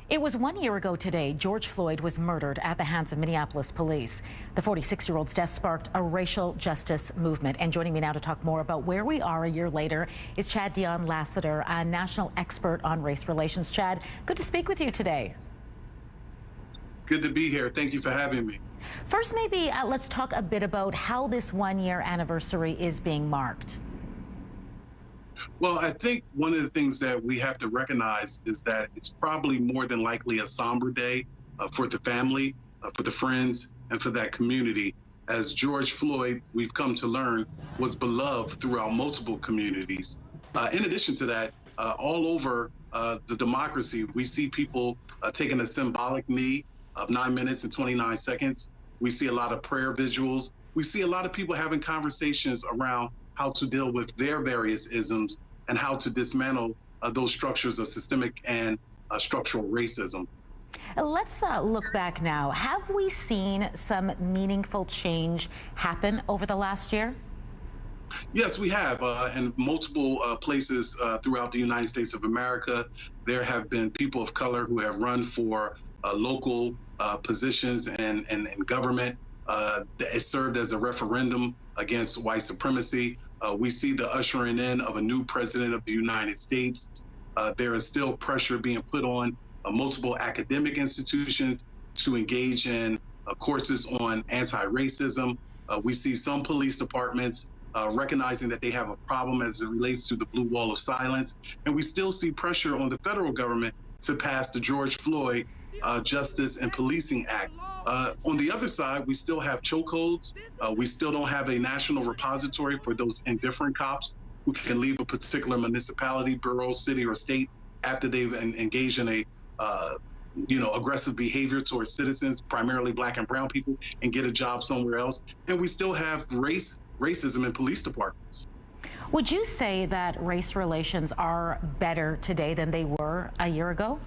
It was 1 year ago today, George Floyd was murdered at the hands of Minneapolis police. The 46-year-old's death sparked a racial justice movement. And joining me now to talk more about where we are a year later is Dion Lassiter, a national expert on race relations. Chad, good to speak with you today. Good to be here. Thank you for having me. First, maybe let's talk a bit about how this 1-year anniversary is being marked. Well, I think one of the things that we have to recognize is that it's probably more than likely a somber day for the family, for the friends, and for that community. As George Floyd, we've come to learn, was beloved throughout multiple communities. In addition to that, all over the democracy, we see people taking a symbolic knee of 9 minutes and 29 seconds. We see a lot of prayer visuals. We see a lot of people having conversations around how to deal with their various isms and how to dismantle those structures of systemic and structural racism. Let's look back now. Have we seen some meaningful change happen over the last year? Yes, we have. In multiple places throughout the United States of America, there have been people of color who have run for local positions and government. It served as a referendum against white supremacy. We see the ushering in of a new president of the United States. There is still pressure being put on multiple academic institutions to engage in courses on anti-racism. We see some police departments recognizing that they have a problem as it relates to the blue wall of silence. And we still see pressure on the federal government to pass the George Floyd Justice and Policing Act. On the other side, we still have chokeholds. We still don't have a national repository for those indifferent cops who can leave a particular municipality, borough, city, or state after they've engaged in a aggressive behavior towards citizens, primarily Black and brown people, and get a job somewhere else. And we still have racism in police departments. Would you say that race relations are better today than they were a year ago?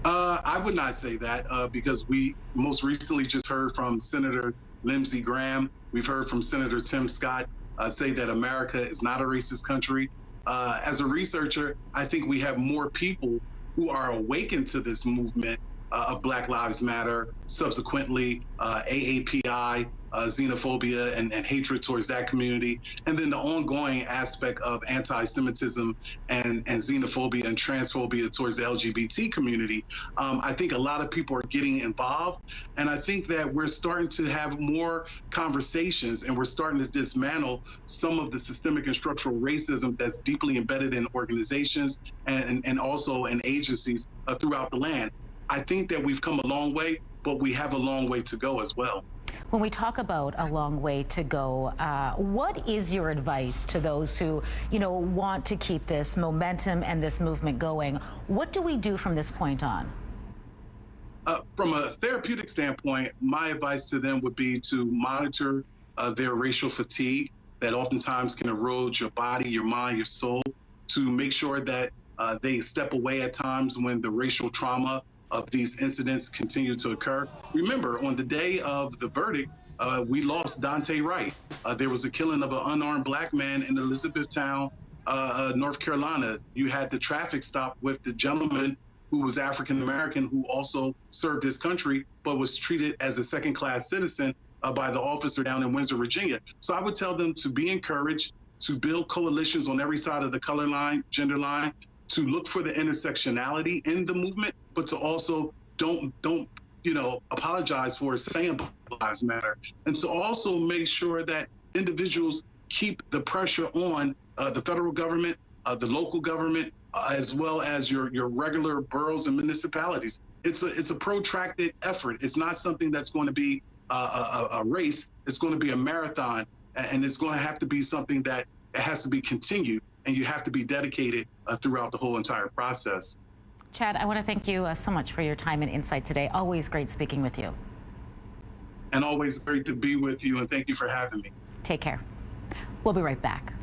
I would not say that because we most recently just heard from Senator Lindsey Graham. We've heard from Senator Tim Scott say that America is not a racist country. As a researcher, I think we have more people who are awakened to this movement of Black Lives Matter, subsequently AAPI, xenophobia and hatred towards that community, and then the ongoing aspect of anti-Semitism and xenophobia and transphobia towards the LGBT community. I think a lot of people are getting involved, and I think that we're starting to have more conversations and we're starting to dismantle some of the systemic and structural racism that's deeply embedded in organizations and also in agencies throughout the land. I think that we've come a long way, but we have a long way to go as well. When we talk about a long way to go, what is your advice to those who, want to keep this momentum and this movement going? What do we do from this point on? From a therapeutic standpoint, my advice to them would be to monitor their racial fatigue that oftentimes can erode your body, your mind, your soul, to make sure that they step away at times when the racial trauma of these incidents continue to occur. Remember, on the day of the verdict, we lost Dante Wright. There was a killing of an unarmed Black man in Elizabethtown, North Carolina. You had the traffic stop with the gentleman who was African-American who also served his country, but was treated as a second-class citizen by the officer down in Windsor, Virginia. So I would tell them to be encouraged, to build coalitions on every side of the color line, gender line, to look for the intersectionality in the movement, but to also don't apologize for saying Black Lives Matter, and to also make sure that individuals keep the pressure on the federal government, the local government, as well as your regular boroughs and municipalities. It's a protracted effort. It's not something that's going to be a race. It's going to be a marathon, and it's going to have to be something that has to be continued, and you have to be dedicated throughout the whole entire process. Chad, I want to thank you so much for your time and insight today. Always great speaking with you. And always great to be with you, and thank you for having me. Take care. We'll be right back.